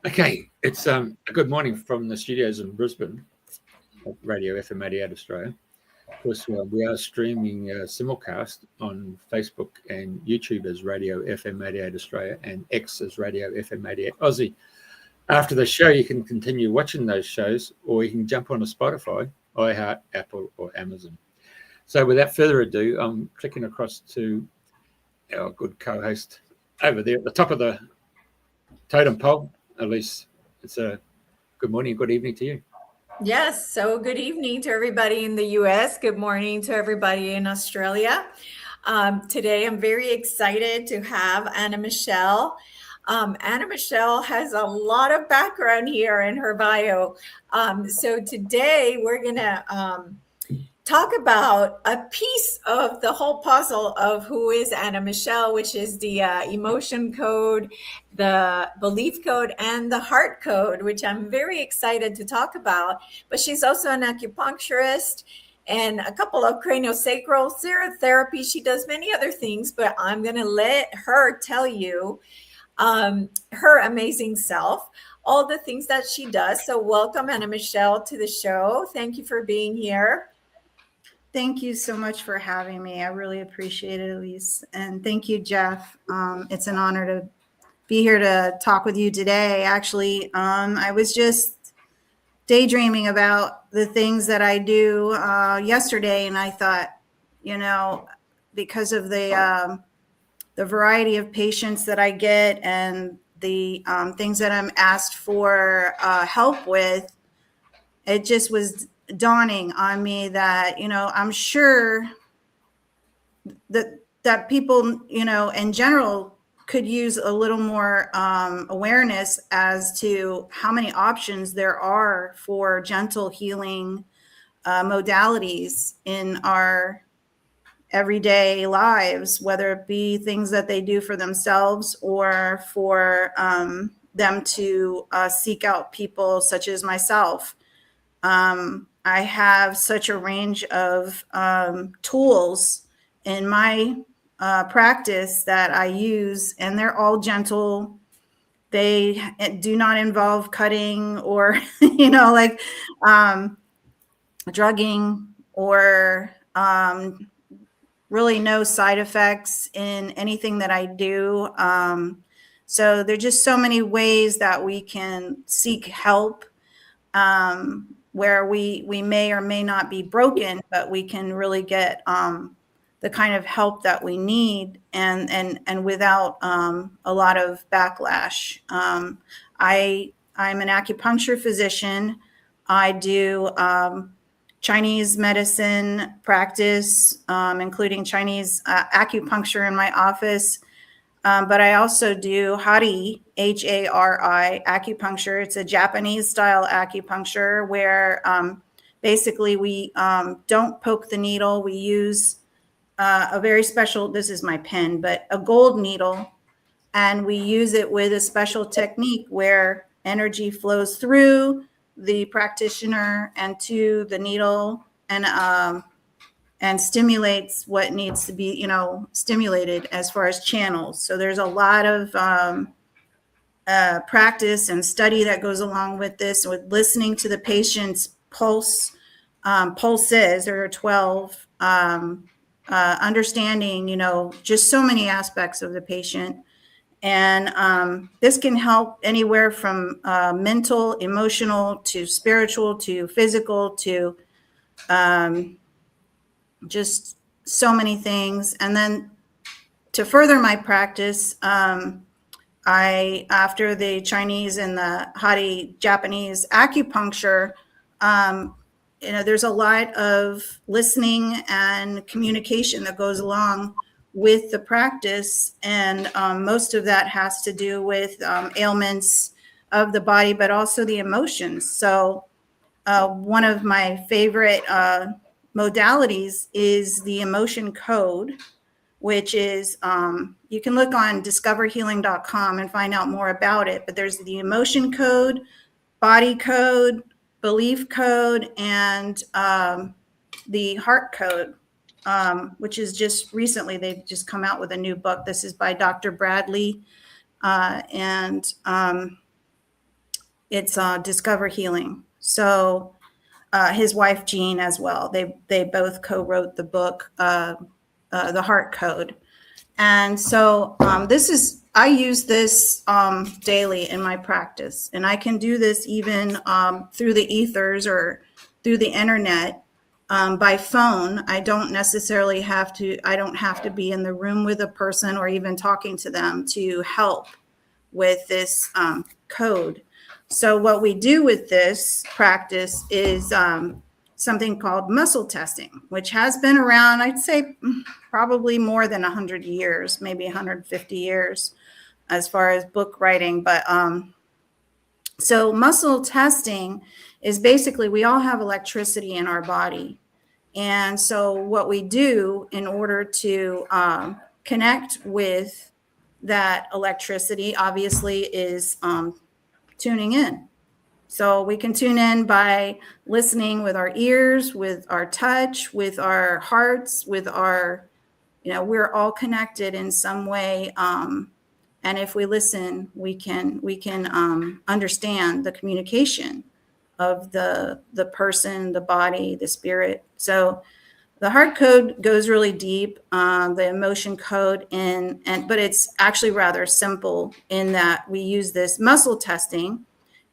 Okay, it's a good morning from the studios in Brisbane, at Radio FM 88 Australia. Of course, we are streaming simulcast on Facebook and YouTube as Radio FM 88 Australia and X as Radio FM 88 Aussie. After the show, you can continue watching those shows, or you can jump onto Spotify, iHeart, Apple, or Amazon. So without further ado, I'm clicking across to our good co-host over there at the top of the totem pole. Elise, it's a good morning, good evening to you. Yes, so good evening to everybody in the US. Good morning to everybody in Australia. Today, I'm very excited to have Anna Michelle. Anna Michelle has a lot of background here in her bio. So today, we're going to talk about a piece of the whole puzzle of who is Anna Michelle, which is the emotion code, the belief code, and the heart code, which I'm very excited to talk about. But she's also an acupuncturist and a couple of craniosacral therapy. She does many other things, but I'm going to let her tell you her amazing self, all the things that she does. So welcome, Anna Michelle, to the show. Thank you for being here. Thank you so much for having me. I really appreciate it, Elise. And thank you, Jeff. It's an honor to be here to talk with you today. Actually, I was just daydreaming about the things that I do yesterday, and I thought, because of the variety of patients that I get and the things that I'm asked for help with, it just was dawning on me that, I'm sure that people, in general could use a little more awareness as to how many options there are for gentle healing modalities in our everyday lives, whether it be things that they do for themselves or for them to seek out people such as myself. I have such a range of tools in my practice that I use, and they're all gentle. They do not involve cutting or, drugging or really no side effects in anything that I do. So there's just so many ways that we can seek help. Where we may or may not be broken, but we can really get the kind of help that we need and without a lot of backlash. I'm an acupuncture physician. I do Chinese medicine practice, including Chinese acupuncture in my office. But I also do Hari, Hari acupuncture. It's a Japanese style acupuncture where basically we don't poke the needle. We use a very special, this is my pen, but a gold needle. And we use it with a special technique where energy flows through the practitioner and to the needle and stimulates what needs to be, stimulated as far as channels. So there's a lot of practice and study that goes along with this, with listening to the patient's pulses. There are 12, understanding, just so many aspects of the patient. And this can help anywhere from mental, emotional, to spiritual, to physical, to just so many things. And then to further my practice, after the Chinese and the Hari Japanese acupuncture, there's a lot of listening and communication that goes along with the practice. And most of that has to do with ailments of the body, but also the emotions. So one of my favorite modalities is the emotion code, which is you can look on discoverhealing.com and find out more about it. But there's the emotion code, body code, belief code, and the heart code, which is just recently, they've just come out with a new book. This is by Dr. Bradley. And it's Discover Healing. So his wife Jean as well. They both co-wrote the book, The Heart Code. And so I use this daily in my practice, and I can do this even through the ethers or through the internet by phone. I don't have to be in the room with a person or even talking to them to help with this code. So what we do with this practice is something called muscle testing, which has been around, I'd say, probably more than 100 years, maybe 150 years as far as book writing. But so muscle testing is basically, we all have electricity in our body. And so what we do in order to connect with that electricity, obviously, is tuning in. So we can tune in by listening with our ears, with our touch, with our hearts, with our, we're all connected in some way. And if we listen, we can understand the communication of the person, the body, the spirit. So the heart code goes really deep, the emotion code, but it's actually rather simple in that we use this muscle testing.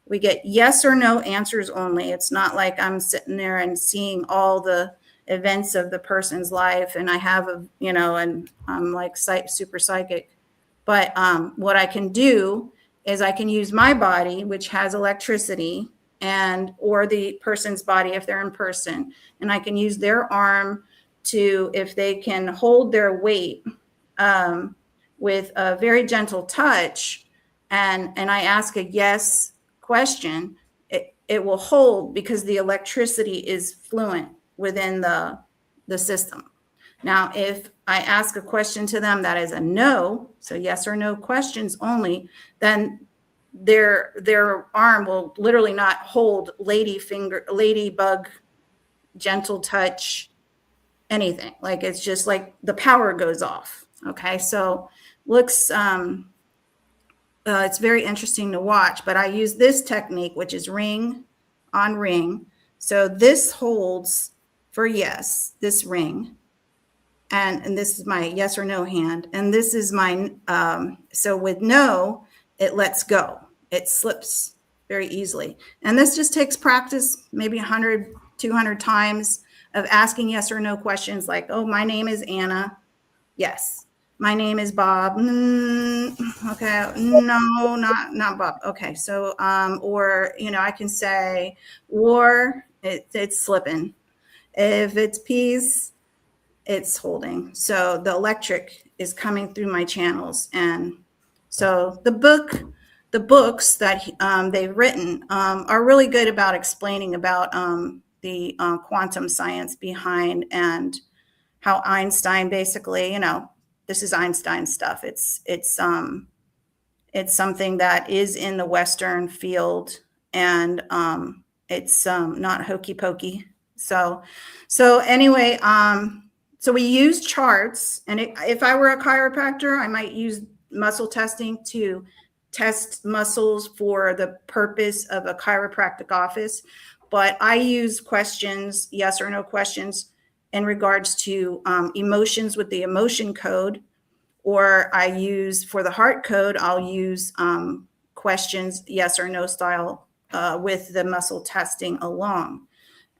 We get yes or no answers only. It's not like I'm sitting there and seeing all the events of the person's life and I have and I'm like super psychic. But what I can do is I can use my body, which has electricity, or the person's body if they're in person, and I can use their arm if they can hold their weight with a very gentle touch, and I ask a yes question, it will hold because the electricity is fluent within the system. Now, if I ask a question to them that is a no, so yes or no questions only, then their arm will literally not hold ladybug, gentle touch, anything. Like, it's just like the power goes off. Okay, so looks it's very interesting to watch, but I use this technique, which is ring on ring. So this holds for yes, this ring. And this is my yes or no hand. And this is my, so with no, it lets go. It slips very easily. And this just takes practice, maybe 100, 200 times of asking yes or no questions like, oh, my name is Anna. Yes. My name is Bob. Okay. No, not Bob. Okay. So, or, I can say war, it's slipping. If it's peace, it's holding. So the electric is coming through my channels. And so the books that they've written are really good about explaining about the quantum science behind, and how Einstein basically, this is Einstein stuff. It's something that is in the Western field, and it's not hokey pokey. So anyway, so we use charts, and if I were a chiropractor, I might use muscle testing to test muscles for the purpose of a chiropractic office. But I use questions, yes or no questions, in regards to emotions with the emotion code, or I use for the heart code, I'll use questions, yes or no style, with the muscle testing along.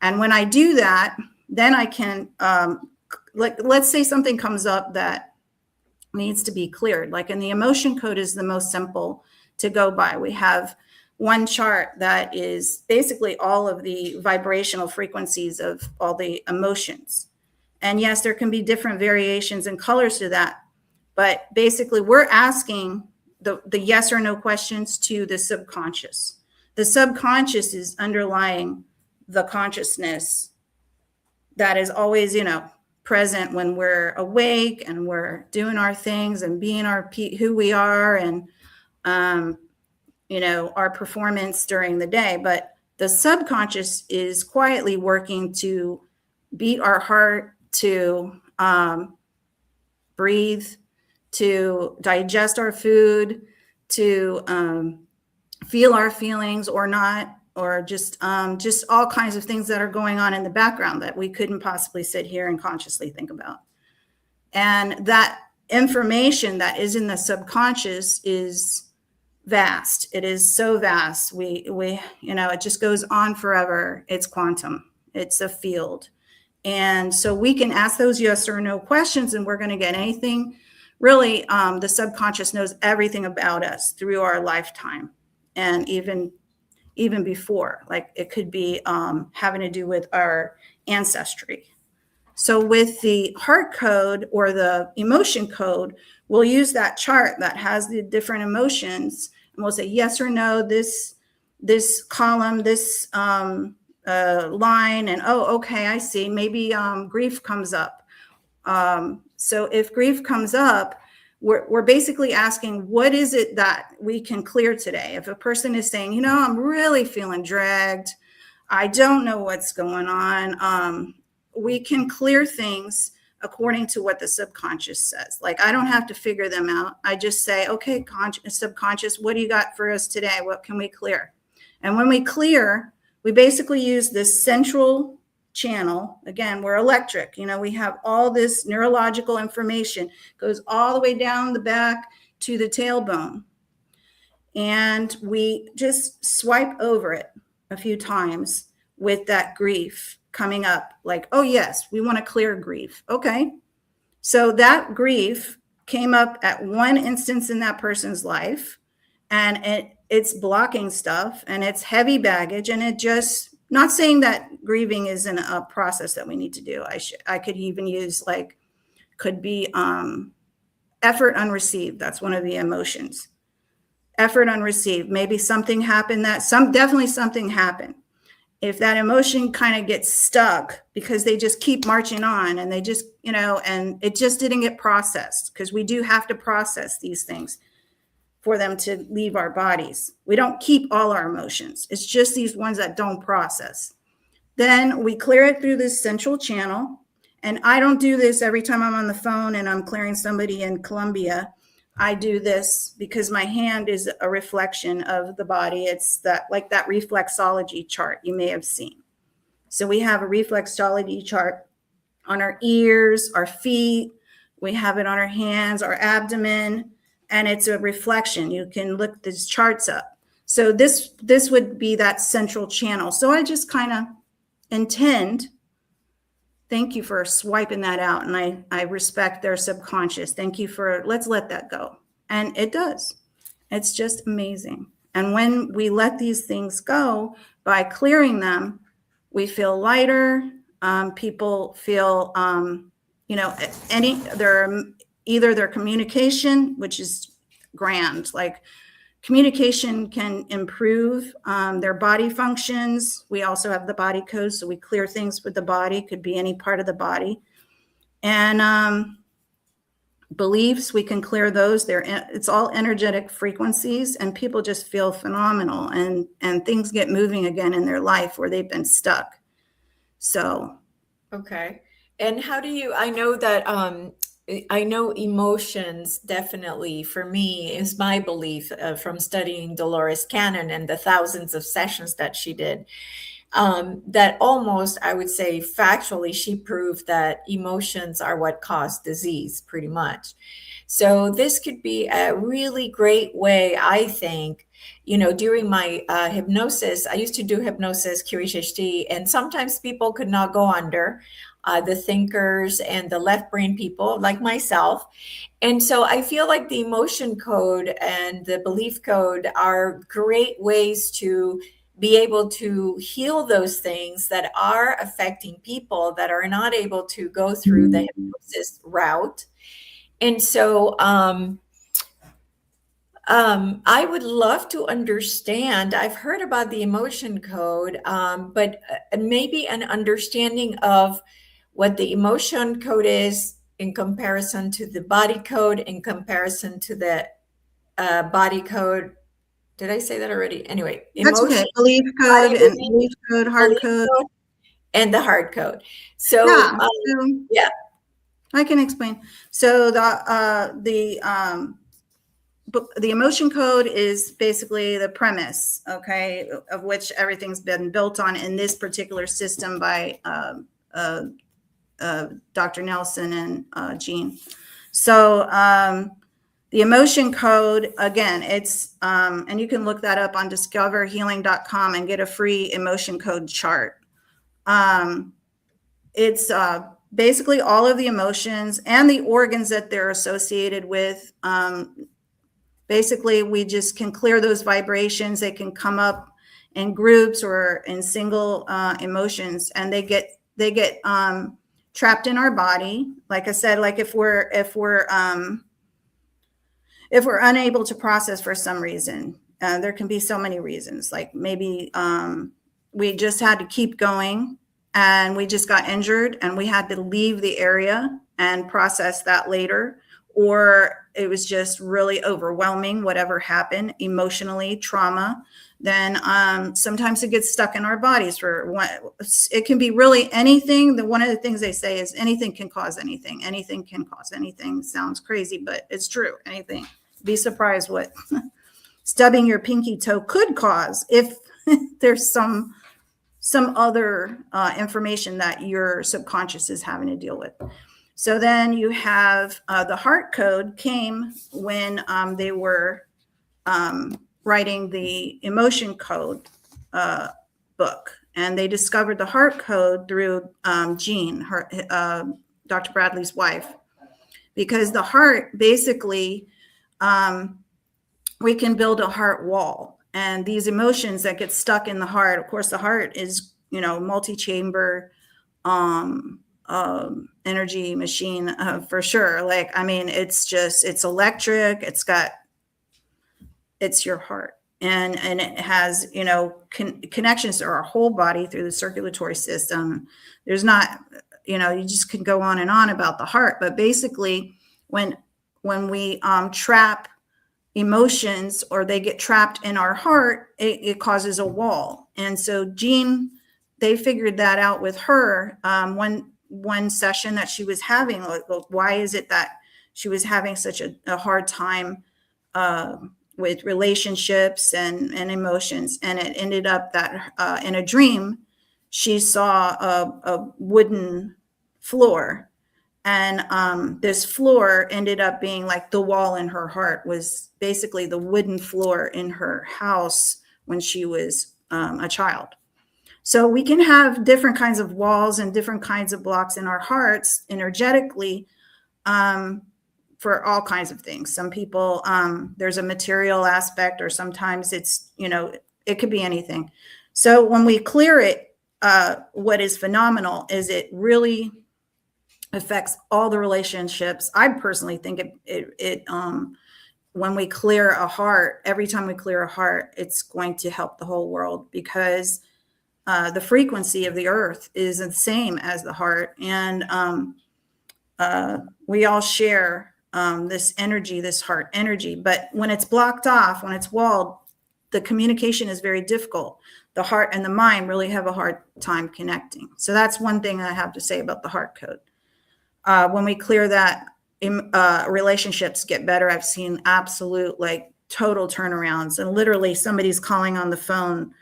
And when I do that, then I can, let's say something comes up that needs to be cleared. Like in the emotion code is the most simple to go by. We have one chart that is basically all of the vibrational frequencies of all the emotions. And yes, there can be different variations and colors to that. But basically, we're asking the yes or no questions to the subconscious. The subconscious is underlying the consciousness that is always, present when we're awake and we're doing our things and being who we are, and our performance during the day. But the subconscious is quietly working to beat our heart, to breathe, to digest our food, to feel our feelings or not, or just all kinds of things that are going on in the background that we couldn't possibly sit here and consciously think about. And that information that is in the subconscious is vast. It is so vast. We it just goes on forever. It's quantum. It's a field. And so we can ask those yes or no questions, and we're going to get anything. Really, the subconscious knows everything about us through our lifetime, and even before. Like, it could be having to do with our ancestry. So with the heart code or the emotion code, we'll use that chart that has the different emotions, and we'll say yes or no, this column, this line, and oh, okay, I see. Maybe grief comes up. So if grief comes up, we're basically asking, what is it that we can clear today? If a person is saying, I'm really feeling dragged, I don't know what's going on, we can clear things according to what the subconscious says. Like, I don't have to figure them out. I just say, okay, subconscious, what do you got for us today? What can we clear? And when we clear, we basically use this central channel. Again, we're electric. We have all this neurological information, goes all the way down the back to the tailbone. And we just swipe over it a few times with that grief coming up, like, oh yes, we want to clear grief. Okay. So that grief came up at one instance in that person's life, and it's blocking stuff, and it's heavy baggage, and it just, not saying that grieving isn't a process that we need to do. I could even use, like, could be effort unreceived. That's one of the emotions. Effort unreceived. Maybe something happened definitely something happened. If that emotion kind of gets stuck because they just keep marching on, and they just, and it just didn't get processed, because we do have to process these things for them to leave our bodies. We don't keep all our emotions. It's just these ones that don't process. Then we clear it through this central channel. And I don't do this every time I'm on the phone and I'm clearing somebody in Colombia. I do this because my hand is a reflection of the body. It's that reflexology chart you may have seen. So we have a reflexology chart on our ears, our feet. We have it on our hands, our abdomen, and it's a reflection. You can look these charts up. So this would be that central channel. So I just kind of intend. Thank you for swiping that out. And I respect their subconscious. Thank you let's let that go. And it does. It's just amazing. And when we let these things go by clearing them, we feel lighter. People feel, either their communication, which is grand, like, communication can improve their body functions. We also have the body code, so we clear things with the body. Could be any part of the body. And beliefs, we can clear those. It's all energetic frequencies, and people just feel phenomenal, and things get moving again in their life where they've been stuck. So. Okay. And how do you, I know that I know emotions definitely, for me, is my belief from studying Dolores Cannon and the thousands of sessions that she did, that almost, I would say factually, she proved that emotions are what cause disease, pretty much. So this could be a really great way, I think. During my hypnosis, I used to do hypnosis, QHHT, and sometimes people could not go under. The thinkers and the left brain people like myself. And so I feel like the emotion code and the belief code are great ways to be able to heal those things that are affecting people that are not able to go through the hypnosis route. And so I would love to understand. I've heard about the emotion code, but maybe an understanding of what the emotion code is in comparison to the body code, in comparison to the body code. Did I say that already? Anyway, That's emotion, okay. Belief code and belief code, heart code, and the heart code. So yeah, I can explain. So the the emotion code is basically the premise, okay, of which everything's been built on in this particular system by Dr. Nelson and Jean. So the emotion code, again, it's, and you can look that up on discoverhealing.com and get a free emotion code chart. It's basically all of the emotions and the organs that they're associated with. Basically, we just can clear those vibrations. They can come up in groups or in single emotions, and they get trapped in our body. Like I said, like if we're unable to process for some reason, there can be so many reasons. Like maybe we just had to keep going, and we just got injured, and we had to leave the area and process that later. Or it was just really overwhelming, whatever happened emotionally, trauma, then sometimes it gets stuck in our bodies for one. It can be really anything. One of the things they say is anything can cause anything. Anything can cause anything. Sounds crazy, but it's true. Anything. Be surprised what stubbing your pinky toe could cause if there's some other information that your subconscious is having to deal with. So then you have the heart code came when they were writing the emotion code book, and they discovered the heart code through Jean, Dr. Bradley's wife, because the heart basically, we can build a heart wall, and these emotions that get stuck in the heart. Of course, the heart is, multi-chamber energy machine for sure. Like, I mean, it's electric. It's your heart, and it has, connections to our whole body through the circulatory system. There's not, you just can go on and on about the heart, but basically when we trap emotions, or they get trapped in our heart, it causes a wall. And so Jean, they figured that out with her. One session that she was having, like, why is it that she was having such a hard time with relationships and emotions? And it ended up that in a dream, she saw a wooden floor, and this floor ended up being like the wall in her heart was basically the wooden floor in her house when she was a child. So we can have different kinds of walls and different kinds of blocks in our hearts energetically for all kinds of things. Some people, there's a material aspect, or sometimes it's, it could be anything. So when we clear it, what is phenomenal is it really affects all the relationships. I personally think it when we clear a heart, every time we clear a heart, it's going to help the whole world, because the frequency of the earth is the same as the heart. And we all share this energy, this heart energy. But when it's blocked off, when it's walled, the communication is very difficult. The heart and the mind really have a hard time connecting. So that's one thing I have to say about the heart code. When we clear that, relationships get better. I've seen absolute, like, total turnarounds, and literally somebody's calling on the phone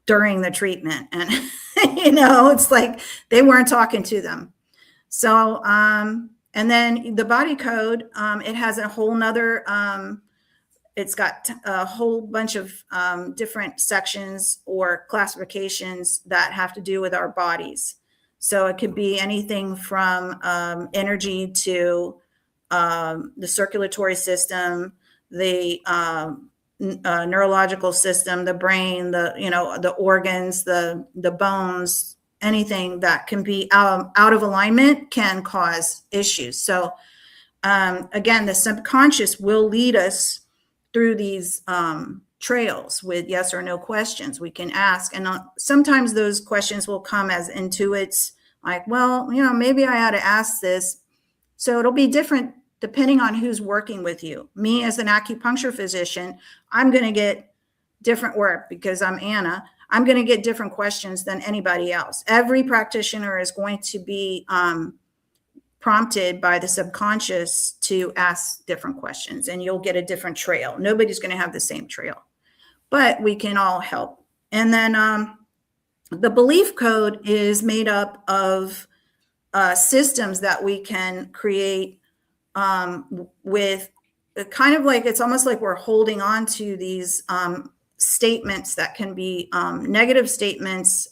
during the treatment, and it's like they weren't talking to them. So and then the body code, it has a whole nother it's got a whole bunch of different sections or classifications that have to do with our bodies. So it could be anything from energy to the circulatory system, the neurological system, the brain, the organs, the bones. Anything that can be out of alignment can cause issues. So again, the subconscious will lead us through these trails with yes or no questions we can ask. And sometimes those questions will come as intuits, like, well, maybe I ought to ask this. So it'll be different depending on who's working with you. Me as an acupuncture physician, I'm going to get different work because I'm Anna. I'm going to get different questions than anybody else. Every practitioner is going to be prompted by the subconscious to ask different questions, and you'll get a different trail. Nobody's going to have the same trail, but we can all help. And then the belief code is made up of systems that we can create with kind of like, it's almost like we're holding on to these statements that can be negative statements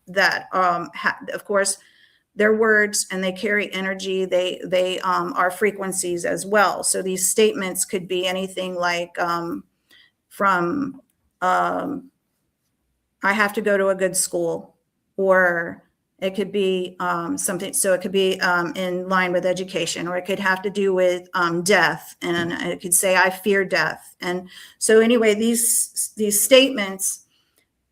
that of course, they're words and they carry energy. They are frequencies as well. So these statements could be anything like from I have to go to a good school, or it could be something. So it could be in line with education, or it could have to do with death. And it could say, I fear death. And so anyway, these statements,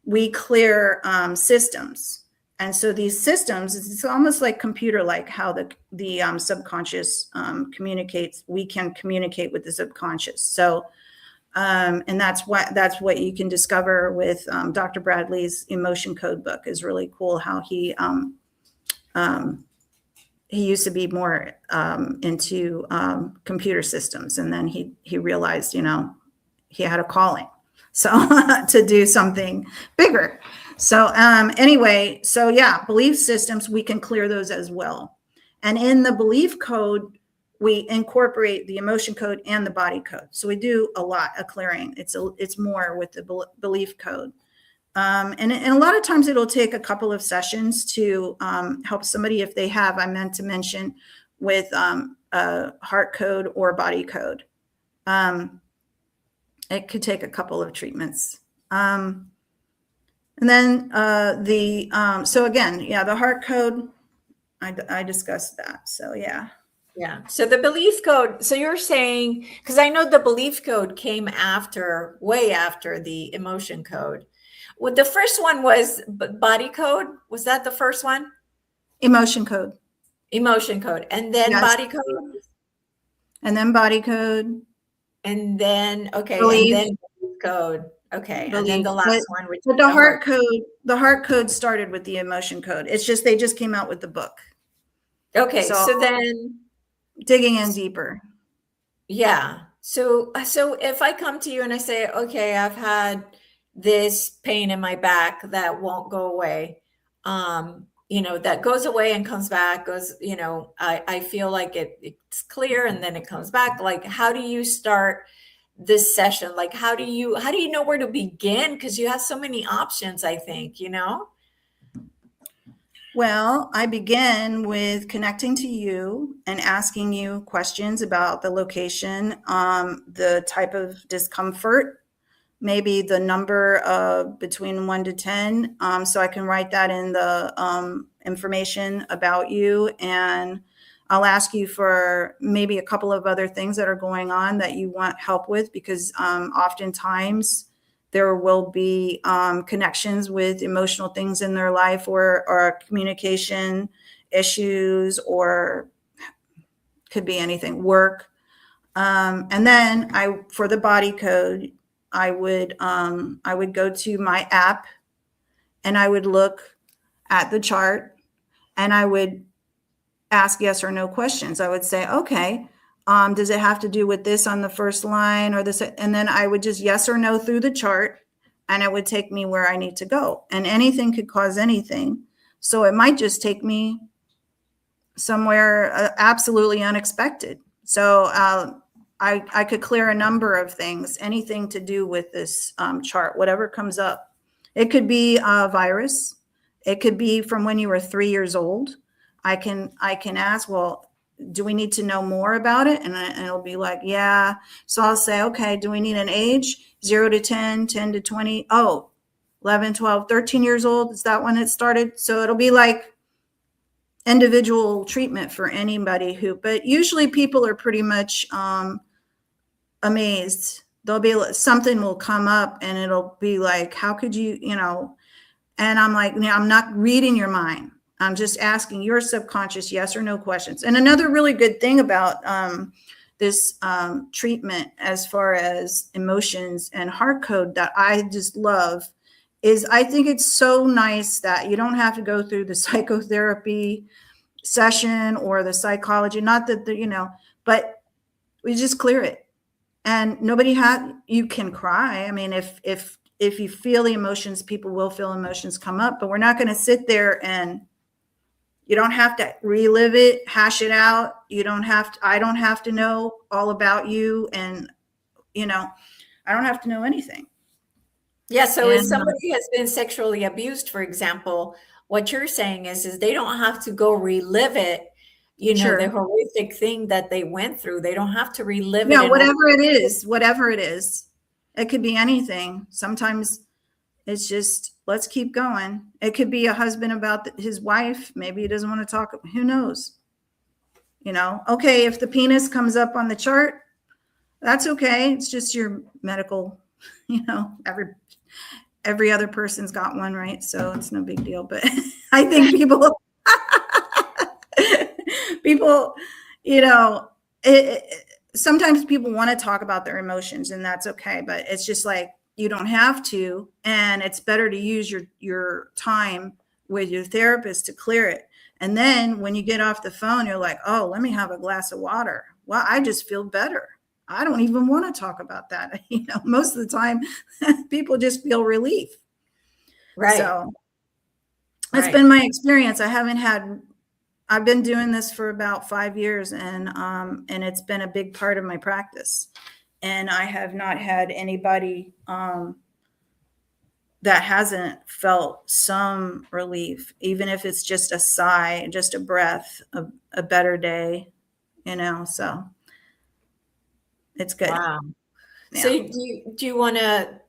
we clear systems. And so these systems, it's almost like computer-like how the subconscious communicates. We can communicate with the subconscious. So, and that's what you can discover with Dr. Bradley's emotion code book. Is really cool how he used to be more into computer systems, and then he realized, he had a calling, so to do something bigger. So anyway, so yeah, belief systems, we can clear those as well. And in the belief code, we incorporate the emotion code and the body code. So we do a lot of clearing. It's more with the belief code. And a lot of times it'll take a couple of sessions to help somebody, if they have, I meant to mention, with a heart code or body code. It could take a couple of treatments. And then so again, yeah, the heart code, I discussed that. So yeah. Yeah. So the belief code, so you're saying, because I know the belief code came way after the emotion code. Well, the first one was body code. Was that the first one? Emotion code. Emotion code. And then Yes. body code. And then body code. And then, okay. Belief. And then belief code. Okay. Belief. And then the last one, which but the heart code, the heart code started with the emotion code. It's just, they just came out with the book. Okay. So then digging in deeper. Yeah. So if I come to you and I say, okay, I've had this pain in my back that won't go away, that goes away and comes back, I feel like it's clear and then it comes back. Like, how do you start this session? Like, how do you know where to begin? Because you have so many options, I think, Well, I begin with connecting to you and asking you questions about the location, the type of discomfort, maybe the number between 1 to 10. So I can write that in the information about you. And I'll ask you for maybe a couple of other things that are going on that you want help with, because oftentimes there will be connections with emotional things in their life, or communication issues, or could be anything, work. And then for the body code, I would go to my app and I would look at the chart and I would ask yes or no questions. I would say, okay, does it have to do with this on the first line or this? And then I would just yes or no through the chart, and it would take me where I need to go. And anything could cause anything. So it might just take me somewhere absolutely unexpected. So I could clear a number of things, anything to do with this chart, whatever comes up. It could be a virus. It could be from when you were 3 years old. I can ask, well, do we need to know more about it? And it'll be like, yeah. So I'll say, okay, do we need an age? 0 to 10, 10 to 20. Oh, 11, 12, 13 years old. Is that when it started? So it'll be like individual treatment for anybody but usually people are pretty much amazed. There'll be something will come up and it'll be like, how could you, and I'm like, I'm not reading your mind. I'm just asking your subconscious yes or no questions. And another really good thing about this treatment, as far as emotions and heart code, that I just love, is I think it's so nice that you don't have to go through the psychotherapy session or the psychology, not that but we just clear it. And you can cry. I mean, if you feel the emotions, people will feel emotions come up, but we're not going to sit there, and you don't have to relive it, hash it out. I don't have to know all about you. And, I don't have to know anything. Yeah. So if somebody has been sexually abused, for example, what you're saying is they don't have to go relive it, Sure. the horrific thing that they went through. They don't have to relive it. Yeah, whatever it is. It could be anything. Sometimes it's just, let's keep going. It could be a husband about his wife. Maybe he doesn't want to talk. Who knows? Okay, if the penis comes up on the chart, that's okay. It's just your medical, every other person's got one, right? So it's no big deal. But I think people, sometimes people want to talk about their emotions, and that's okay. But it's just like, you don't have to. And it's better to use your time with your therapist to clear it. And then when you get off the phone, you're like, oh, let me have a glass of water. Well, I just feel better. I don't even want to talk about that. Most of the time people just feel relief. Right. So that's been my experience. I've been doing this for about 5 years, and it's been a big part of my practice. And I have not had anybody that hasn't felt some relief, even if it's just a sigh, just a breath, a better day, so it's good. Wow. Yeah. So do you want to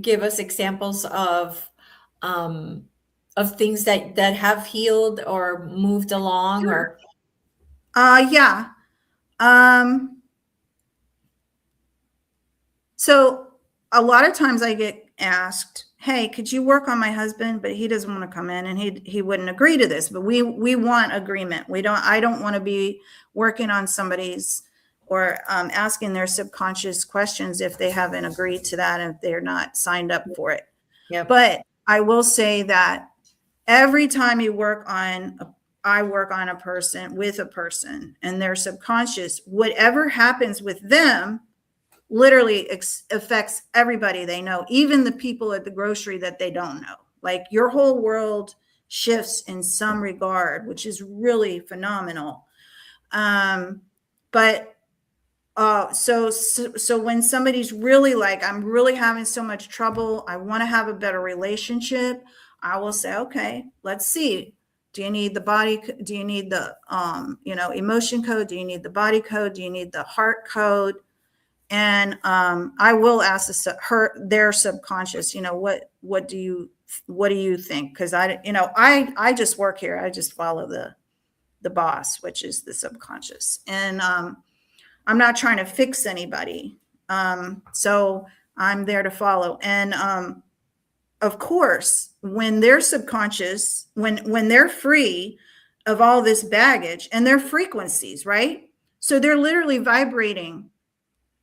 give us examples of things that have healed or moved along? Sure. Or yeah. So a lot of times I get asked, hey, could you work on my husband? But he doesn't want to come in, and he wouldn't agree to this. But we want agreement. I don't want to be working on somebody's or asking their subconscious questions if they haven't agreed to that and if they're not signed up for it. Yep. But I will say that every time I work on a person and their subconscious, whatever happens with them literally affects everybody they know, even the people at the grocery that they don't know. Like, your whole world shifts in some regard, which is really phenomenal. So when somebody's really like, I'm really having so much trouble, I want to have a better relationship, I will say, okay, let's see. Do you need the body? Do you need the, emotion code? Do you need the body code? Do you need the heart code? And I will ask their subconscious, what do you think? Because I just work here. I just follow the boss, which is the subconscious. And I'm not trying to fix anybody. So I'm there to follow. And of course, when they're subconscious, when they're free of all this baggage and their frequencies, right? So they're literally vibrating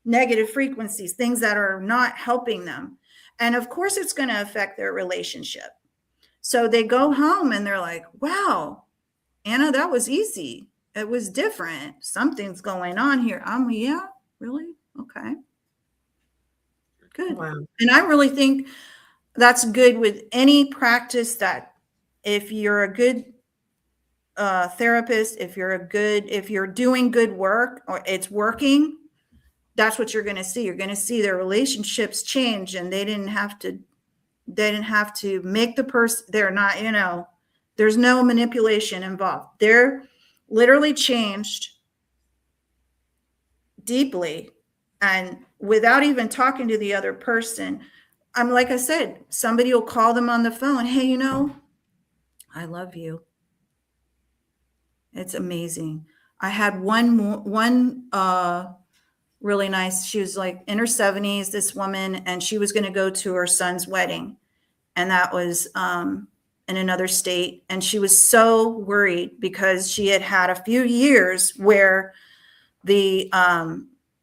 negative frequencies, things that are not helping them. And of course, it's going to affect their relationship. So they go home and they're like, wow, Anna, that was easy. It was different. Something's going on here. Yeah, really? Okay. Good. Wow. And I really think that's good with any practice, that if you're a good therapist, if you're doing good work or it's working, that's what you're going to see. You're going to see their relationships change, and they didn't have to make the person, they're not, there's no manipulation involved. They're literally changed deeply, and without even talking to the other person. Like I said, somebody will call them on the phone. Hey, I love you. It's amazing. I had one really nice, she was like in her 70s, this woman, and she was going to go to her son's wedding. And that was in another state. And she was so worried because she had a few years where the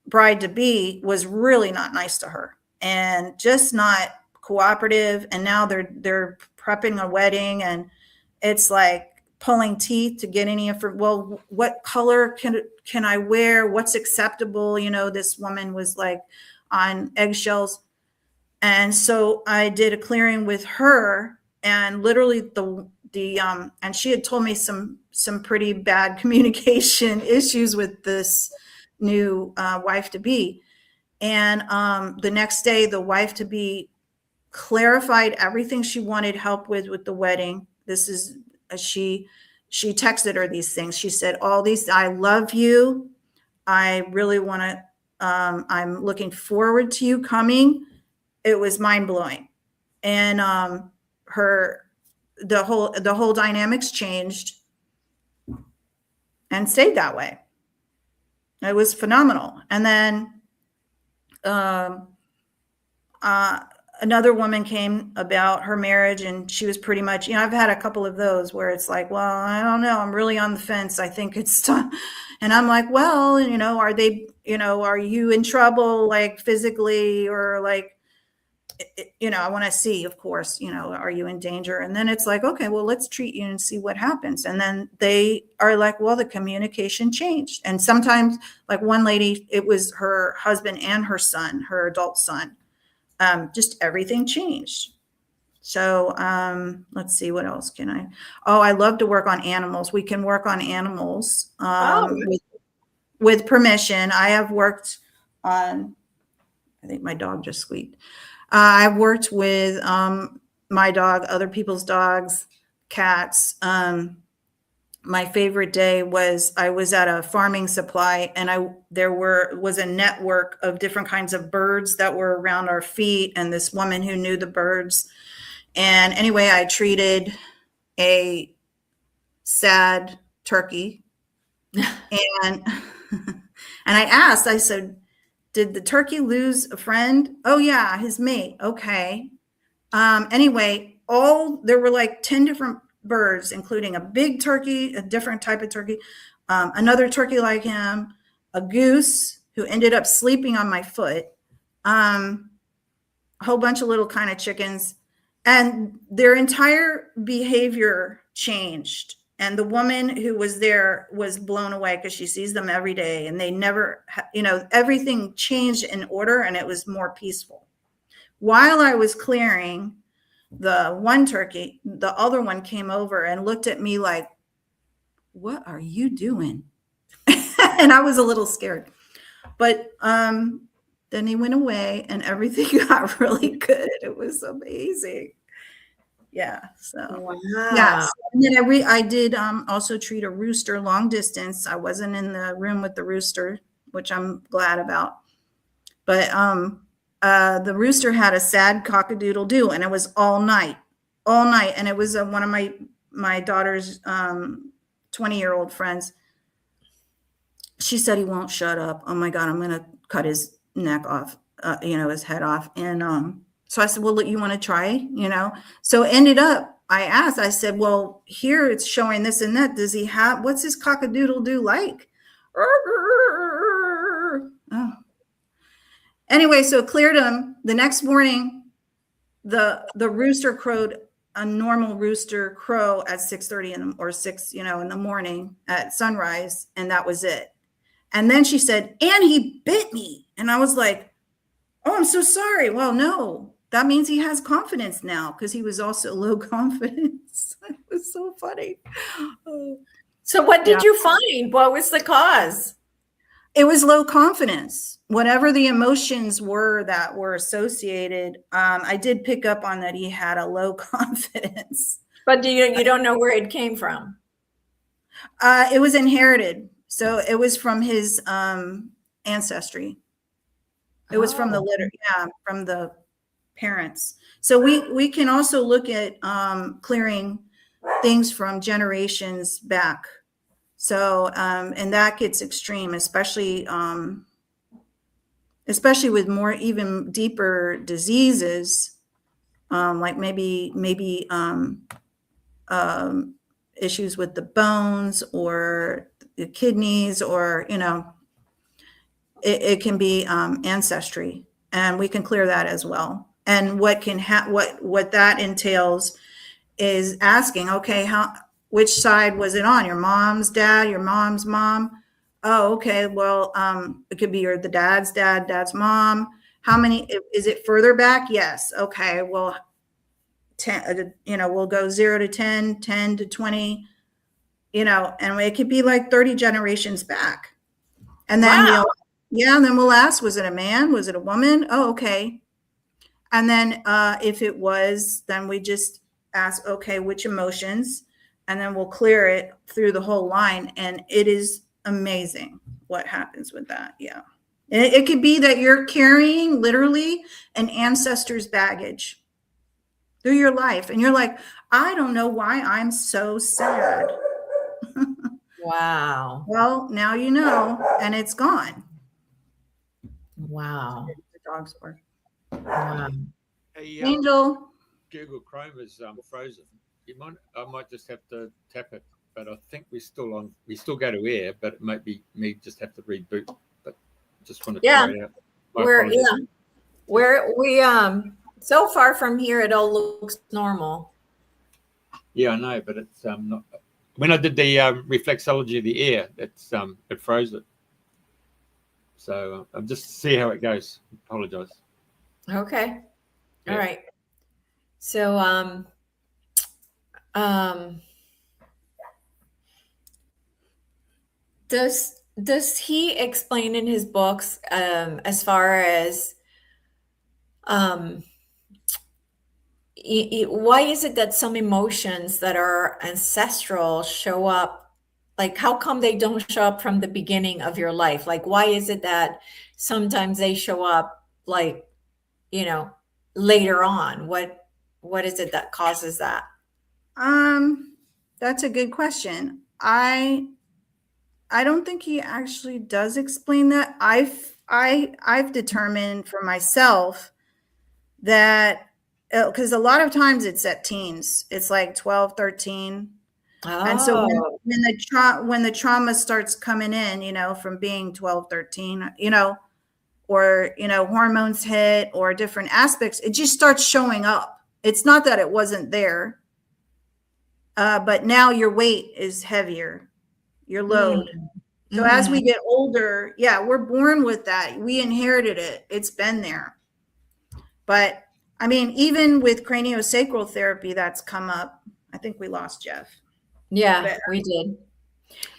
bride-to-be was really not nice to her and just not cooperative. And now they're prepping a wedding, and it's like pulling teeth to get any information. Well, what color can I wear? What's acceptable? You know, this woman was like on eggshells. And so I did a clearing with her, and literally and she had told me some pretty bad communication issues with this new wife to be. And the next day, the wife to be clarified everything she wanted help with the wedding. This is she texted her these things. She said, all these, I love you. I really want to, I'm looking forward to you coming. It was mind blowing. And the whole dynamics changed and stayed that way. It was phenomenal. And then another woman came about her marriage, and she was pretty much, I've had a couple of those where it's like, well, I don't know, I'm really on the fence. I think it's time. And I'm like, well, are they, are you in trouble, like physically, or like, I want to see, of course, are you in danger? And then it's like, okay, well, let's treat you and see what happens. And then they are like, well, the communication changed. And sometimes, like one lady, it was her husband and her son, her adult son. Just everything changed. So let's see, what else can I? Oh, I love to work on animals. We can work on animals with permission. I have worked on, I think my dog just squeaked. I've worked with my dog, other people's dogs, cats. My favorite day was I was at a farming supply, and there was a network of different kinds of birds that were around our feet, and this woman who knew the birds. And anyway, I treated a sad turkey, and I asked, I said, did the turkey lose a friend? Oh yeah, his mate. Okay. Anyway, there were like 10 different birds, including a big turkey, a different type of turkey, another turkey like him, a goose who ended up sleeping on my foot, a whole bunch of little kind of chickens, and their entire behavior changed. And the woman who was there was blown away because she sees them every day, and they never, everything changed in order, and it was more peaceful. While I was clearing the one turkey, the other one came over and looked at me like, what are you doing? And I was a little scared, but then he went away and everything got really good. It was amazing. Yeah. So, wow. Yeah. So, and then I did also treat a rooster long distance. I wasn't in the room with the rooster, which I'm glad about, but the rooster had a sad cock-a-doodle-doo, and it was all night. And it was one of my daughter's 20-year-old friends. She said, he won't shut up. Oh my God, I'm going to cut his neck off, his head off. And so I said, well, look, you want to try, So it ended up, I asked, I said, well, here it's showing this and that. Does he have, what's his cock-a-doodle-doo like? Oh. Anyway, so cleared him. The next morning, the rooster crowed a normal rooster crow at 6:30 or 6, in the morning at sunrise, and that was it. And then she said, and he bit me. And I was like, oh, I'm so sorry. Well, no, that means he has confidence now, because he was also low confidence. It was so funny. So what did you find? What was the cause? It was low confidence. Whatever the emotions were that were associated, I did pick up on that he had a low confidence. But you don't know where it came from? It was inherited. So it was from his ancestry. It was from the litter, from the parents. So we can also look at clearing things from generations back. So and that gets extreme, especially with more even deeper diseases, like maybe issues with the bones or the kidneys, or it can be ancestry, and we can clear that as well. And what that entails is asking, okay, which side was it on? Your mom's dad, your mom's mom? Oh, okay. Well, it could be the dad's dad, dad's mom. How many, is it further back? Yes. Okay. Well, 10, we'll go 0 to 10, 10 to 20, and it could be like 30 generations back. And then Wow. and then we'll ask, was it a man? Was it a woman? Oh, okay. And then if it was, then we just ask, okay, which emotions? And then we'll clear it through the whole line. And it is amazing what happens with that. Yeah. And it could be that you're carrying literally an ancestor's baggage through your life. And you're like, I don't know why I'm so sad. Wow. Well, now you know, and it's gone. Wow. The dog's bark. Wow. Hey, Angel. Google Chrome is frozen. I might just have to tap it, but I think we're still on. We still go to air, but it might be me just have to reboot. But just want to try it out. We so far from here, it all looks normal. Yeah, I know, but it's not. When I did the reflexology of the air, it froze it. So I'll just see how it goes. Apologize. Okay. Yeah. All right. So does he explain in his books as far as why is it that some emotions that are ancestral show up? Like, how come they don't show up from the beginning of your life? Like, why is it that sometimes they show up like, later on? What is it that causes that? That's a good question. I don't think he actually does explain that. I've determined for myself that because a lot of times it's at teens, it's like 12, 13. Oh. And so when the trauma starts coming in, from being 12, 13, or, hormones hit or different aspects, it just starts showing up. It's not that it wasn't there, but now your weight is heavier, your load. So as we get older, we're born with that. We inherited it. It's been there. But I mean, even with craniosacral therapy, that's come up. I think we lost Jeff. Yeah, we did.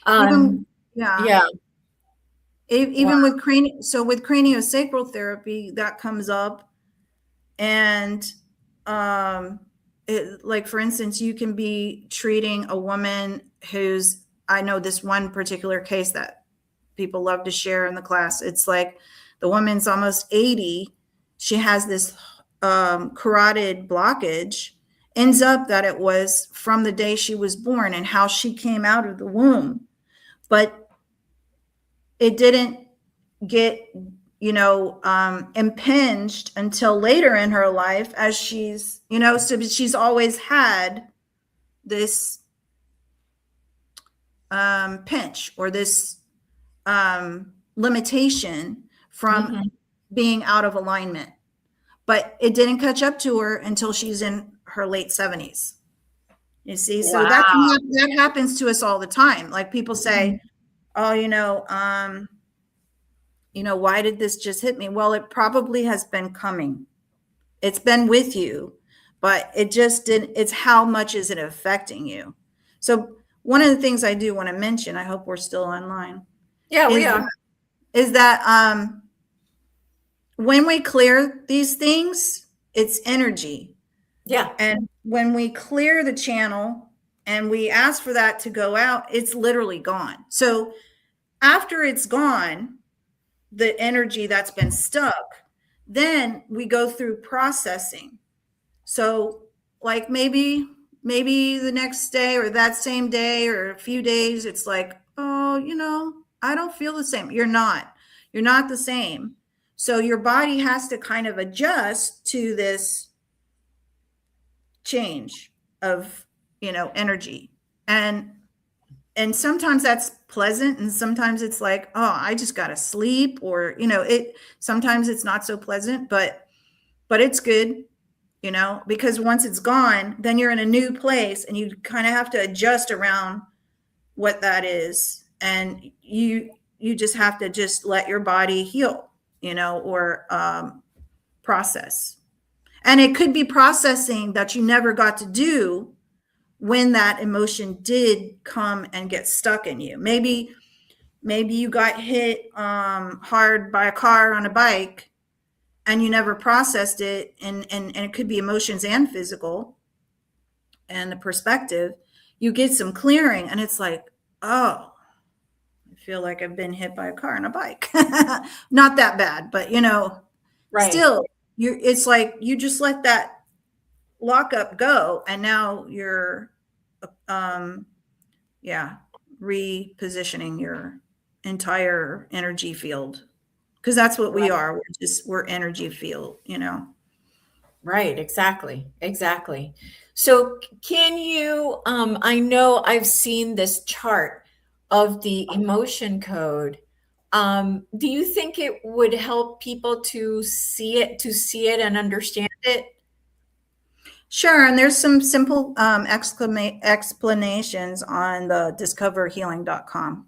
Even Wow. with craniosacral therapy, that comes up. And like, for instance, you can be treating a woman I know this one particular case that people love to share in the class. It's like the woman's almost 80. She has this carotid blockage. Ends up that it was from the day she was born and how she came out of the womb. But it didn't get, impinged until later in her life as she's, so she's always had this pinch or this limitation from being out of alignment. But it didn't catch up to her until she's in her late 70s. You see, so that happens to us all the time. Like people say, oh, why did this just hit me? Well, it probably has been coming. It's been with you, but it just didn't. It's how much is it affecting you? So one of the things I do want to mention, I hope we're still online. Yeah, we are. Is that when we clear these things, it's energy. Yeah. And when we clear the channel and we ask for that to go out, it's literally gone. So after it's gone, the energy that's been stuck, then we go through processing. So like maybe the next day or that same day or a few days, it's like, oh, I don't feel the same. You're not the same. So your body has to kind of adjust to this change of, energy. And sometimes that's pleasant. And sometimes it's like, oh, I just got to sleep, or, sometimes it's not so pleasant, but it's good. because once it's gone, then you're in a new place and you kind of have to adjust around what that is. And you just have to just let your body heal, or process. And it could be processing that you never got to do when that emotion did come and get stuck in you. Maybe you got hit hard by a car on a bike and you never processed it, and it could be emotions and physical and the perspective. You get some clearing and it's like, oh, I feel like I've been hit by a car on a bike. Not that bad, but Right. still, it's like you just let that lockup go, and now you're repositioning your entire energy field, because that's what we are. We're energy field. Right, exactly. So can you, I know I've seen this chart of the emotion code. Do you think it would help people to see it and understand it? Sure, and there's some simple explanations on the discoverhealing.com.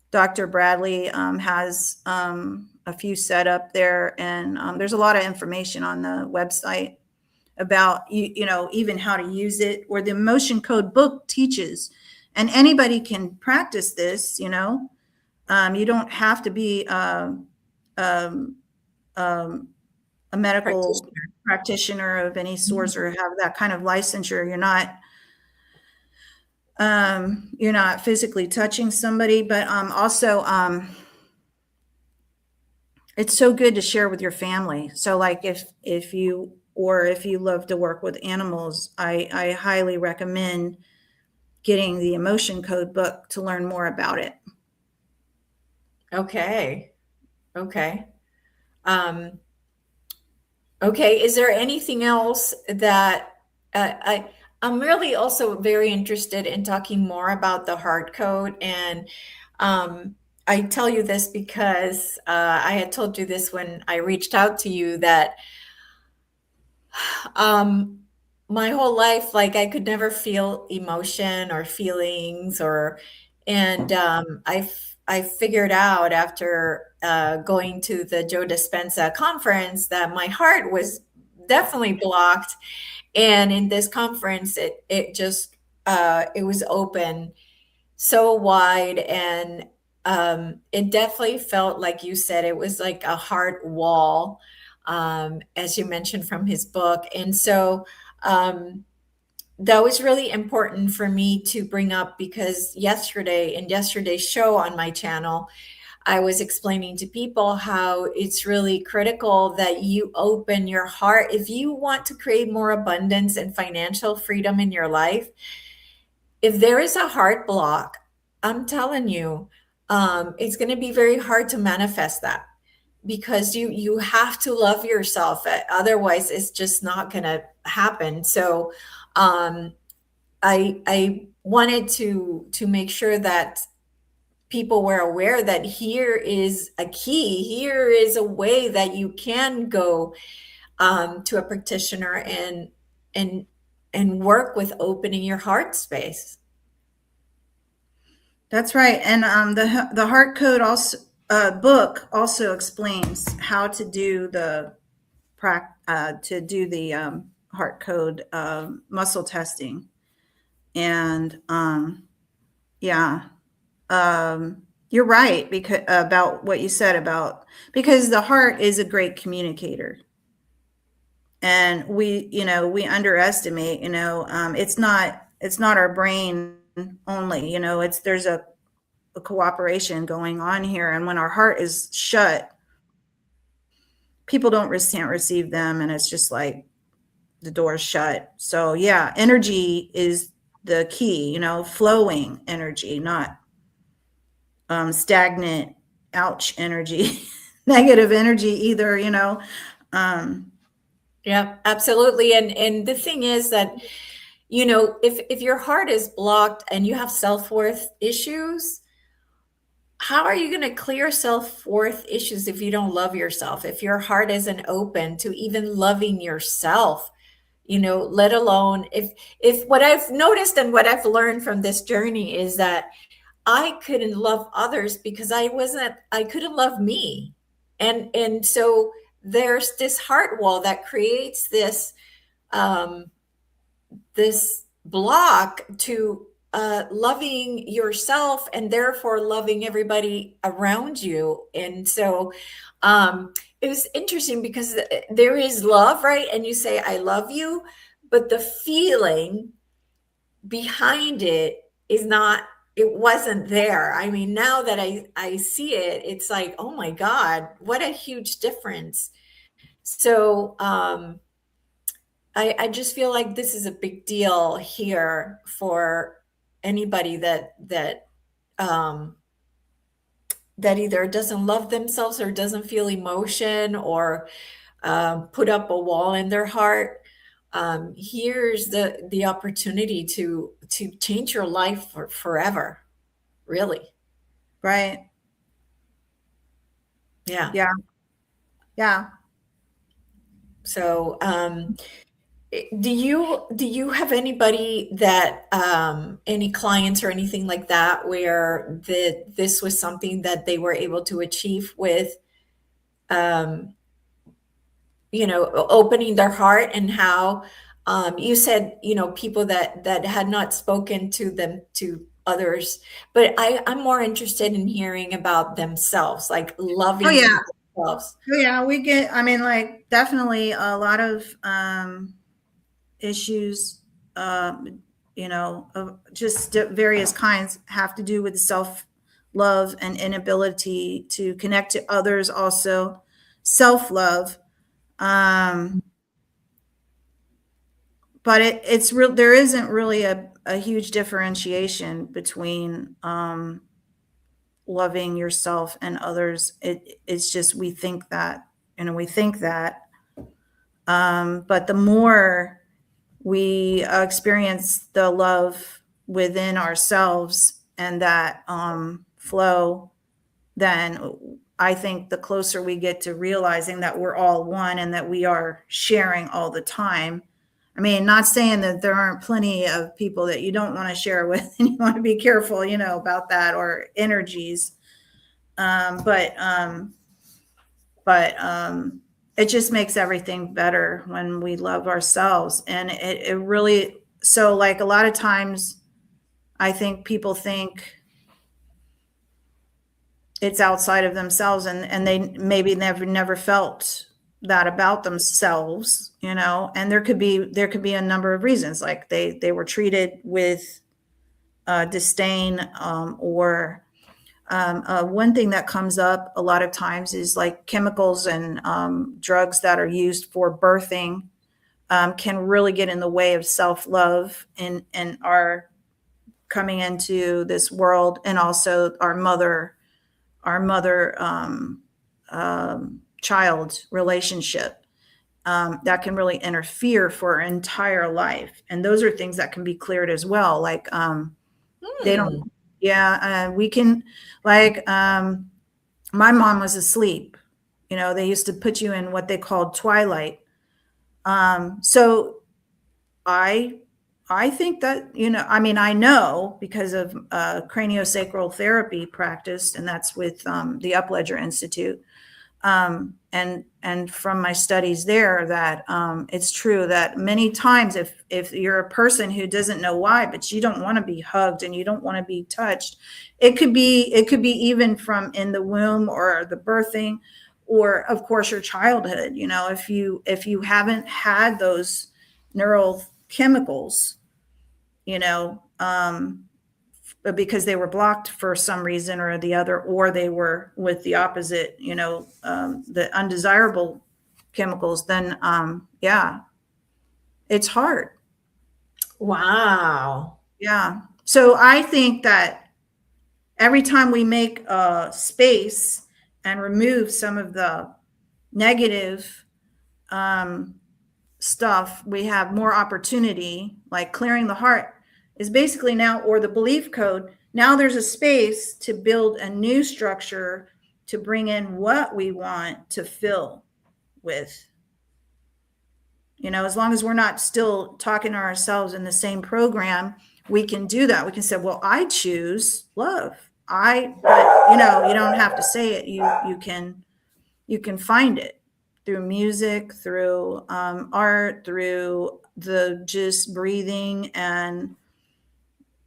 Dr. Bradley has a few set up there, and there's a lot of information on the website about even how to use it, or the emotion code book teaches, and anybody can practice this. You don't have to be a medical practitioner of any sort, or have that kind of licensure. You're not physically touching somebody, but also it's so good to share with your family. So like if you love to work with animals, I highly recommend getting the emotion code book to learn more about it. Okay. Okay. Is there anything else that I'm really also very interested in talking more about the heart code. And I tell you this because I had told you this when I reached out to you, that my whole life, like, I could never feel emotion or feelings, and I figured out after going to the Joe Dispenza conference that my heart was definitely blocked. And in this conference, it just it was open so wide, and it definitely felt like you said, it was like a heart wall, as you mentioned from his book. And so that was really important for me to bring up, because in yesterday's show on my channel, I was explaining to people how it's really critical that you open your heart. If you want to create more abundance and financial freedom in your life, if there is a heart block, I'm telling you, it's going to be very hard to manifest that, because you have to love yourself. Otherwise, it's just not going to happen. So I wanted to make sure that people were aware that here is a key. Here is a way that you can go to a practitioner and work with opening your heart space. That's right. And the heart code also book also explains how to do the heart code muscle testing. And you're right, because about what you said because the heart is a great communicator, and we underestimate. It's not our brain only. There's a cooperation going on here, and when our heart is shut, people can't receive them, and it's just like the door's shut. So yeah, energy is the key. Flowing energy, not stagnant, ouch energy, negative energy either. Yeah, absolutely. And the thing is that, if your heart is blocked and you have self-worth issues, how are you going to clear self-worth issues if you don't love yourself, if your heart isn't open to even loving yourself, let alone if what I've noticed and what I've learned from this journey is that I couldn't love others because I couldn't love me. And so there's this heart wall that creates um, this block to loving yourself and therefore loving everybody around you. And so it was interesting because there is love, right? And you say, I love you, but the feeling behind it it wasn't there. I mean, now that I see it, it's like, oh my God, what a huge difference. So I just feel like this is a big deal here for anybody um, that either doesn't love themselves or doesn't feel emotion or put up a wall in their heart. Here's the opportunity to change your life forever, really. Right. Yeah. Yeah. Yeah. So do you have anybody that any clients or anything like that where this was something that they were able to achieve with um, opening their heart, and how you said, people that had not spoken to them to others, but I'm more interested in hearing about themselves, like Oh loving yeah. themselves. Oh yeah. I mean, like definitely a lot of issues, of just various kinds have to do with self love and inability to connect to others. Also, self love. Um, but it's real. There isn't really a huge differentiation between loving yourself and others. It's just we think that, but the more we experience the love within ourselves and that flow, then I think the closer we get to realizing that we're all one and that we are sharing all the time. I mean, not saying that there aren't plenty of people that you don't want to share with and you want to be careful, about that, or energies. But it just makes everything better when we love ourselves. And it really, so like a lot of times I think people think it's outside of themselves, and they maybe never felt that about themselves, and there could be a number of reasons, like they were treated with disdain, or one thing that comes up a lot of times is like chemicals and drugs that are used for birthing can really get in the way of self-love and our coming into this world, and also our mother child relationship, that can really interfere for our entire life. And those are things that can be cleared as well. Like they don't, yeah, we can, like my mom was asleep. They used to put you in what they called twilight. So I think that, I mean, I know because of craniosacral therapy practice, and that's with the Upledger Institute. And from my studies there, that it's true that many times if you're a person who doesn't know why, but you don't want to be hugged and you don't want to be touched, it could be even from in the womb or the birthing, or of course your childhood. If you haven't had those neural chemicals, because they were blocked for some reason or the other, or they were with the opposite, the undesirable chemicals, then yeah, it's hard. Wow. Yeah. So I think that every time we make space and remove some of the negative stuff, we have more opportunity. Like clearing the heart is basically now, or the belief code now there's a space to build a new structure to bring in what we want to fill with. As long as we're not still talking to ourselves in the same program, we can do that. We can say, well, I choose love. But you don't have to say it. You can find it through music, through art, through the just breathing. And,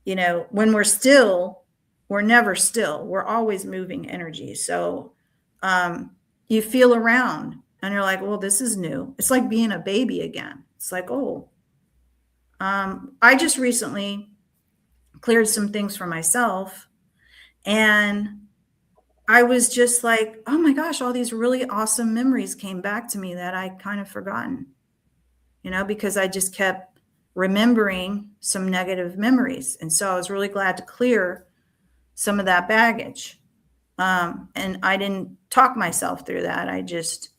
when we're still, we're never still. We're always moving energy. So you feel around and you're like, well, this is new. It's like being a baby again. It's like, I just recently cleared some things for myself. And I was just like, oh my gosh, all these really awesome memories came back to me that I kind of forgotten, because I just kept remembering some negative memories. And so I was really glad to clear some of that baggage. And I didn't talk myself through that. I just,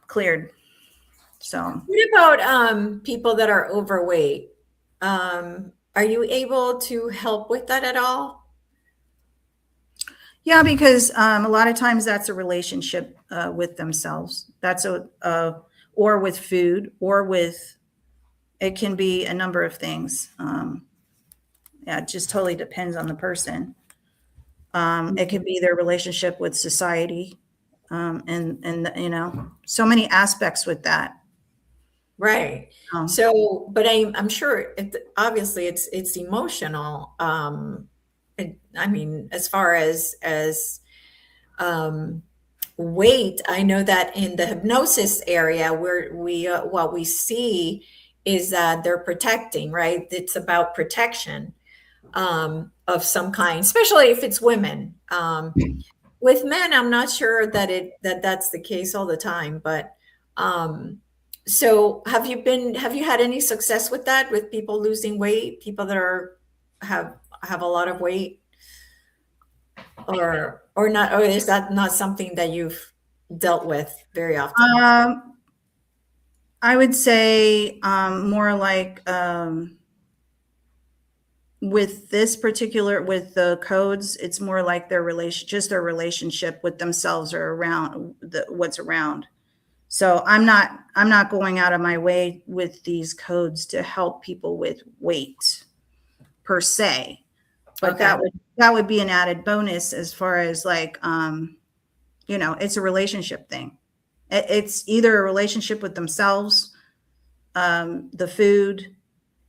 cleared. So what about people that are overweight? Are you able to help with that at all? Yeah, because a lot of times that's a relationship with themselves. That's or with food, or with, it can be a number of things. It just totally depends on the person. It can be their relationship with society, and so many aspects with that. Right. So, but I'm sure obviously it's emotional. I mean, as far as weight, I know that in the hypnosis area, where what we see is that they're protecting, right? It's about protection of some kind, especially if it's women. With men, I'm not sure that that's the case all the time, but so have you had any success with that, with people losing weight, people that have a lot of weight, or not, or is that not something that you've dealt with very often? I would say more like with the codes, it's more like their relationship with themselves or around what's around. So I'm not going out of my way with these codes to help people with weight per se, but Okay. that would be an added bonus as far as like, it's a relationship thing. It's either a relationship with themselves, the food,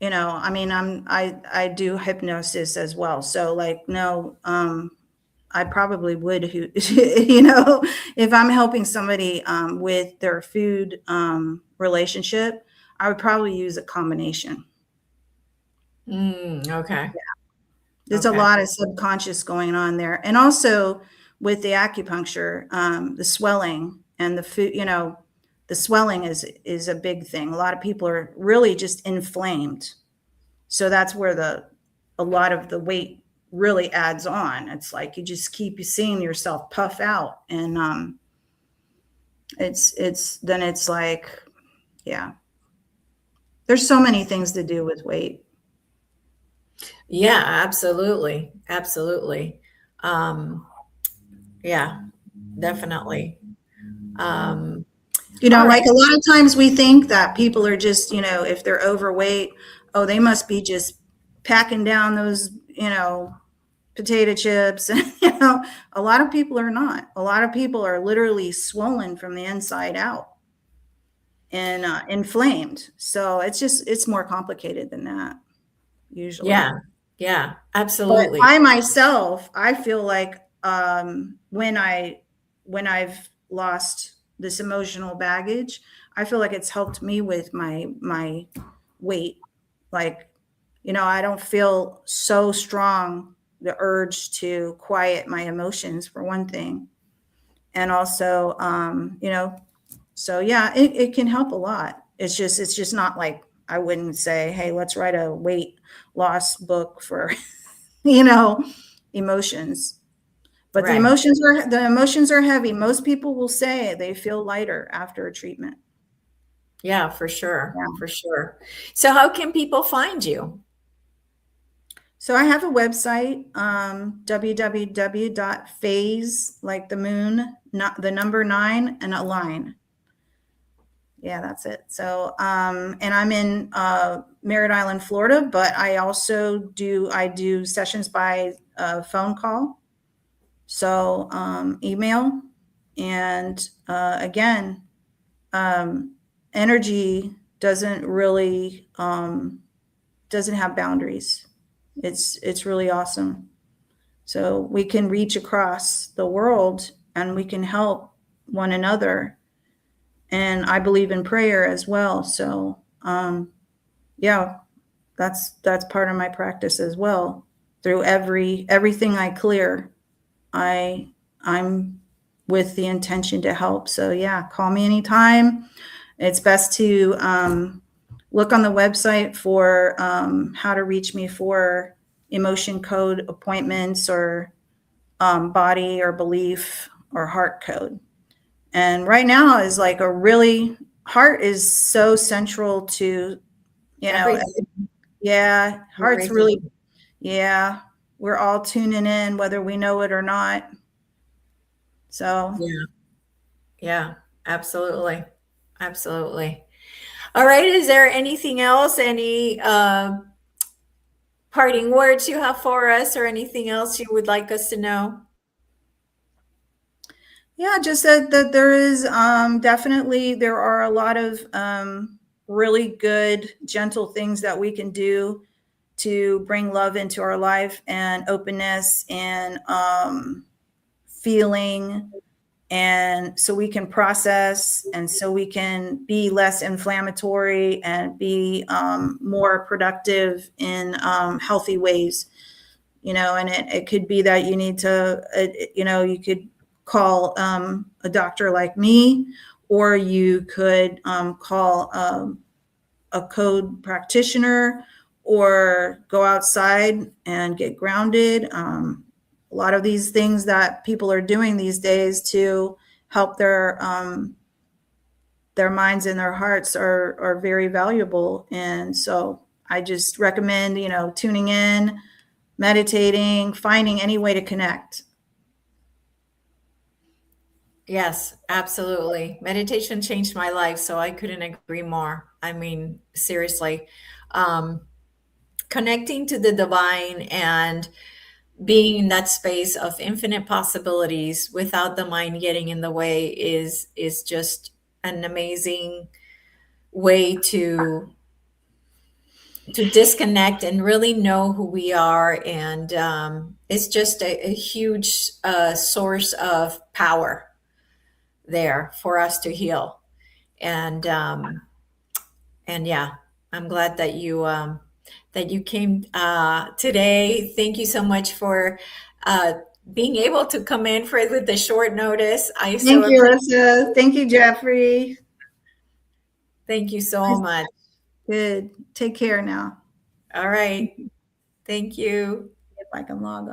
I mean, I do hypnosis as well. So like, no, I probably would, if I'm helping somebody with their food relationship, I would probably use a combination. Okay. There's a lot of subconscious going on there. And also with the acupuncture, the swelling and the food, the swelling is a big thing. A lot of people are really just inflamed. So that's where a lot of the weight really adds on. It's like you just keep seeing yourself puff out, and it's like, yeah, there's so many things to do with weight. Yeah, absolutely. Yeah, definitely. Like a lot of times we think that people are just, if they're overweight, oh, they must be just packing down those, potato chips. And, a lot of people are not. A lot of people are literally swollen from the inside out and inflamed. So it's more complicated than that usually. Yeah, absolutely. But I myself, I feel like when I've lost this emotional baggage, I feel like it's helped me with my weight. Like, I don't feel so strong, the urge to quiet my emotions, for one thing. And also, so yeah, it can help a lot. It's just not like, I wouldn't say, hey, let's write a weight loss book for, emotions. But Right. the emotions are heavy. Most people will say they feel lighter after a treatment. Yeah, for sure. For sure. So how can people find you? So I have a website, www.phase, like the moon, not the number 9 and a line. Yeah, that's it. So, and I'm in Merritt Island, Florida, but I also do sessions by phone call. So, email, and again, energy doesn't really doesn't have boundaries. It's really awesome. So we can reach across the world and we can help one another. And I believe in prayer as well. So yeah, that's part of my practice as well. Through everything I clear, I'm with the intention to help. So yeah, call me anytime. It's best to look on the website for how to reach me for emotion code appointments, or body or belief or heart code. And right now is like heart is so central to, Everything. yeah, heart's Everything. really, yeah, we're all tuning in whether we know it or not. So Yeah, absolutely. Absolutely. All right. Is there anything else? Any parting words you have for us, or anything else you would like us to know? yeah, just that there is definitely, there are a lot of really good, gentle things that we can do to bring love into our life, and openness, and feeling, and so we can process, and so we can be less inflammatory and be more productive in healthy ways. And it could be that you need to you could call a doctor like me, or you could call a code practitioner, or go outside and get grounded. A lot of these things that people are doing these days to help their minds and their hearts are very valuable. And so I just recommend, tuning in, meditating, finding any way to connect. Yes, absolutely. Meditation changed my life, so I couldn't agree more. I mean, seriously, um, connecting to the divine and being in that space of infinite possibilities without the mind getting in the way is just an amazing way to disconnect and really know who we are. And it's just a huge source of power there for us to heal. And yeah, I'm glad that you came today. Thank you so much for uh, being able to come in with the short notice. I so Thank you, appreciate. Alyssa. Thank you, Jeffrey. Thank you so much. Good. Take care now. All right. Thank you. If I can log on.